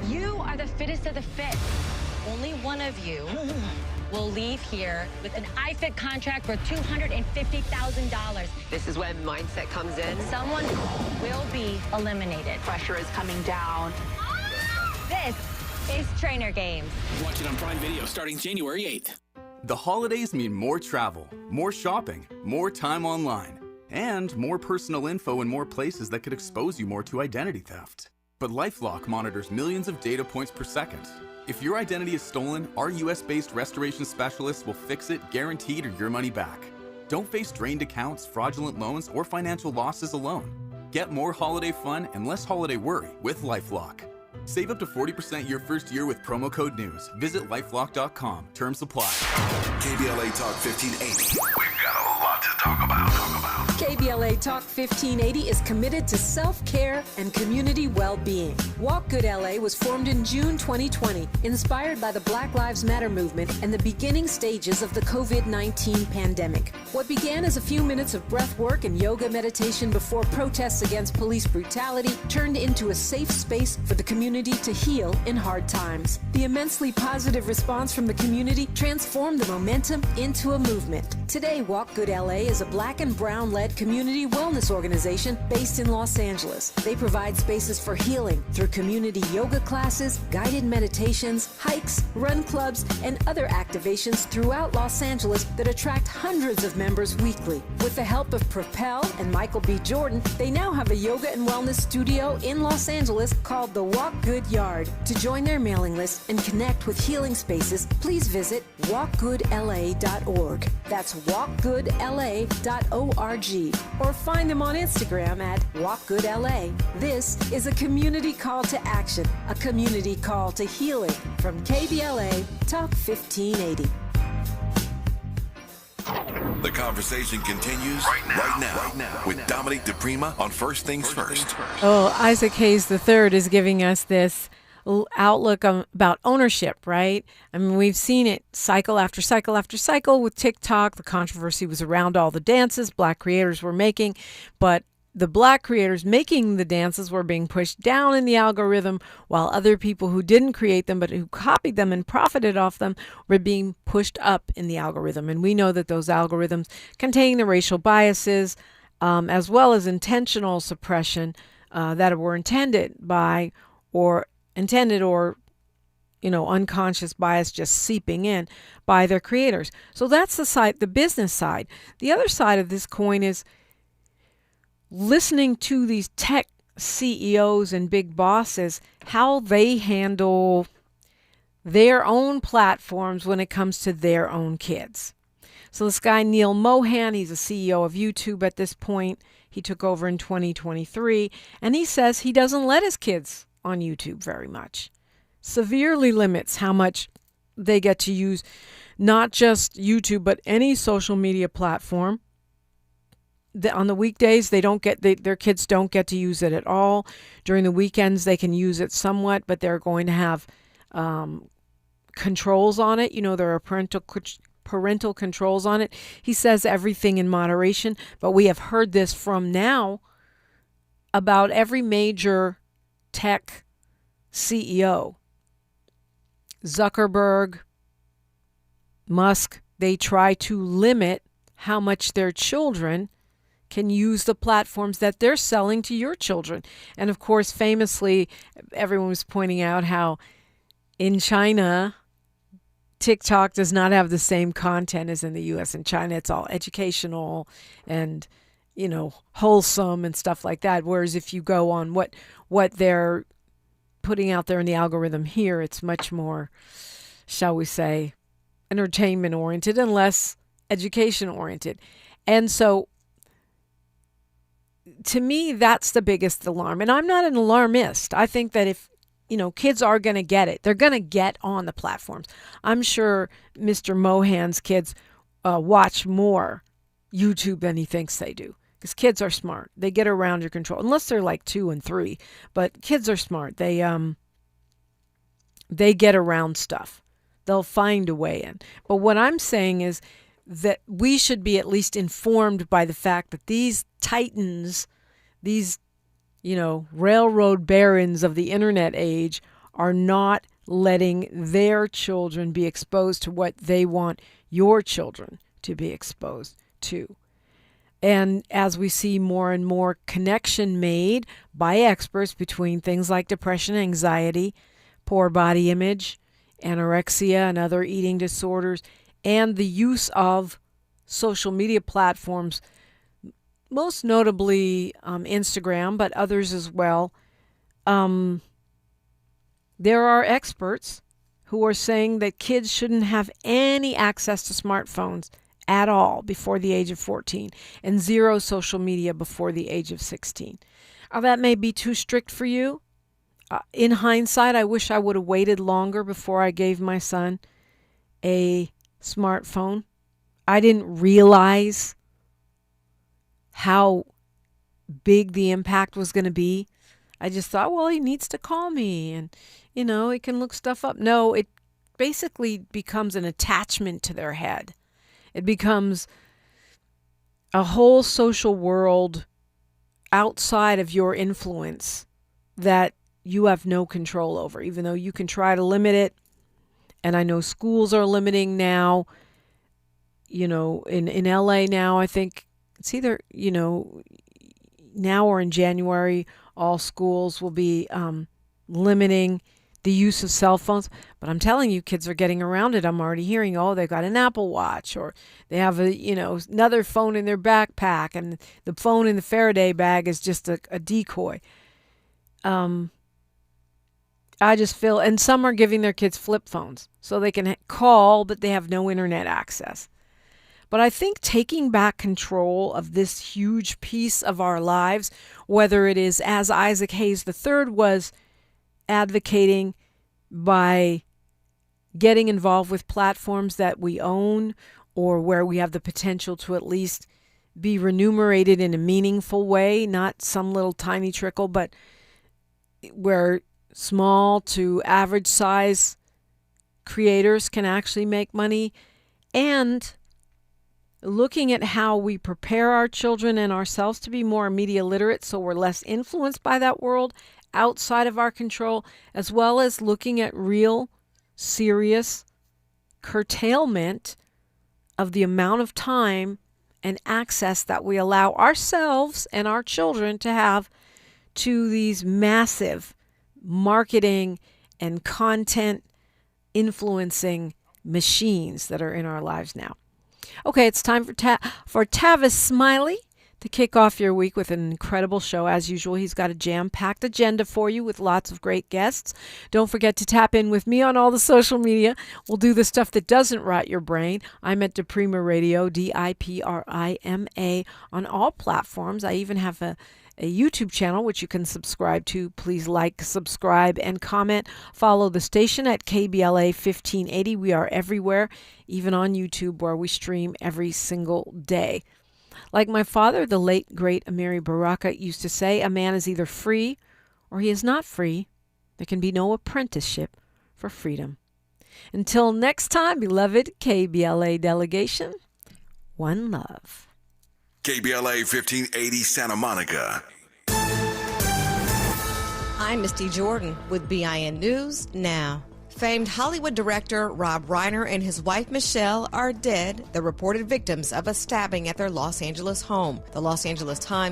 You are the fittest of the fit. Only one of you will leave here with an iFit contract for $250,000. This is when mindset comes in. Someone will be eliminated. Pressure is coming down. This is Trainer Games. Watch it on Prime Video starting January 8th. The holidays mean more travel, more shopping, more time online, and more personal info in more places that could expose you more to identity theft. But LifeLock monitors millions of data points per second. If your identity is stolen, our US-based restoration specialists will fix it, guaranteed, or your money back. Don't face drained accounts, fraudulent loans, or financial losses alone. Get more holiday fun and less holiday worry with LifeLock. Save up to 40% your first year with promo code NEWS. Visit lifelock.com. Terms apply. KBLA Talk 1580. We've got a lot to talk about. KBLA Talk 1580 is committed to self-care and community well-being. Walk Good LA was formed in June 2020, inspired by the Black Lives Matter movement and the beginning stages of the COVID-19 pandemic. What began as a few minutes of breath work and yoga meditation before protests against police brutality turned into a safe space for the community to heal in hard times. The immensely positive response from the community transformed the momentum into a movement. Today, Walk Good LA is a Black and brown-led community wellness organization based in Los Angeles. They provide spaces for healing through community yoga classes, guided meditations, hikes, run clubs, and other activations throughout Los Angeles that attract hundreds of members weekly. With the help of Propel and Michael B. Jordan, they now have a yoga and wellness studio in Los Angeles called the Walk Good Yard. To join their mailing list and connect with healing spaces, please visit walkgoodla.org. That's walkgoodla.org. Or find them on Instagram at walkgoodla. This is a community call to action, a community call to healing from KBLA Talk 1580. The conversation continues right now with Dominique DePrima on First Things First. Oh, Isaac Hayes III is giving us this outlook about ownership, right? I mean, we've seen it cycle after cycle after cycle with TikTok. The controversy was around all the dances Black creators were making, but the Black creators making the dances were being pushed down in the algorithm, while other people who didn't create them but who copied them and profited off them were being pushed up in the algorithm. And we know that those algorithms contain the racial biases as well as intentional suppression that were intended or unconscious bias just seeping in by their creators. So that's the business side. The other side of this coin is listening to these tech CEOs and big bosses, how they handle their own platforms when it comes to their own kids. So this guy, Neil Mohan, he's a CEO of YouTube at this point. He took over in 2023, and he says he doesn't let his kids on YouTube very much. Severely limits how much they get to use, not just YouTube, but any social media platform. On the weekdays, their kids don't get to use it at all. During the weekends, they can use it somewhat, but they're going to have controls on it. There are parental controls on it. He says everything in moderation, but we have heard this from now about every major tech CEO. Zuckerberg, Musk, they try to limit how much their children can use the platforms that they're selling to your children. And of course, famously, everyone was pointing out how in China, TikTok does not have the same content as in the US. In China, it's all educational and, wholesome and stuff like that. Whereas if you go on what they're putting out there in the algorithm here, it's much more, shall we say, entertainment oriented and less education oriented. And so to me, that's the biggest alarm. And I'm not an alarmist. I think that if, kids are going to get it, they're going to get on the platforms. I'm sure Mr. Mohan's kids watch more YouTube than he thinks they do. Because kids are smart. They get around your control. Unless they're like 2 and 3. But kids are smart. They get around stuff. They'll find a way in. But what I'm saying is that we should be at least informed by the fact that these titans, these, railroad barons of the internet age are not letting their children be exposed to what they want your children to be exposed to. And as we see more and more connection made by experts between things like depression, anxiety, poor body image, anorexia, and other eating disorders, and the use of social media platforms, most notably Instagram, but others as well, there are experts who are saying that kids shouldn't have any access to smartphones at all before the age of 14 and zero social media before the age of 16. That may be too strict for you. In hindsight, I wish I would have waited longer before I gave my son a smartphone. I didn't realize how big the impact was going to be. I just thought, well, he needs to call me and, he can look stuff up. No, it basically becomes an attachment to their head. It becomes a whole social world outside of your influence that you have no control over, even though you can try to limit it. And I know schools are limiting now, in LA now, I think it's either, now or in January, all schools will be limiting the use of cell phones. But I'm telling you, kids are getting around it. I'm already hearing, they've got an Apple Watch, or they have another phone in their backpack, and the phone in the Faraday bag is just a decoy. I just feel, and some are giving their kids flip phones so they can call, but they have no internet access. But I think taking back control of this huge piece of our lives, whether it is as Isaac Hayes III was advocating by getting involved with platforms that we own or where we have the potential to at least be remunerated in a meaningful way, not some little tiny trickle, but where small to average size creators can actually make money, and looking at how we prepare our children and ourselves to be more media literate so we're less influenced by that world outside of our control, as well as looking at real, serious curtailment of the amount of time and access that we allow ourselves and our children to have to these massive marketing and content influencing machines that are in our lives now. Okay, it's time for Tavis Smiley to kick off your week with an incredible show. As usual, he's got a jam-packed agenda for you with lots of great guests. Don't forget to tap in with me on all the social media. We'll do the stuff that doesn't rot your brain. I'm at Diprima Radio, DIPRIMA, on all platforms. I even have a YouTube channel which you can subscribe to. Please like, subscribe, and comment. Follow the station at KBLA 1580. We are everywhere, even on YouTube, where we stream every single day. Like my father, the late, great Amiri Baraka, used to say, a man is either free or he is not free. There can be no apprenticeship for freedom. Until next time, beloved KBLA delegation, one love. KBLA 1580 Santa Monica. I'm Misty Jordan with BIN News Now. Famed Hollywood director Rob Reiner and his wife Michelle are dead, the reported victims of a stabbing at their Los Angeles home. The Los Angeles Times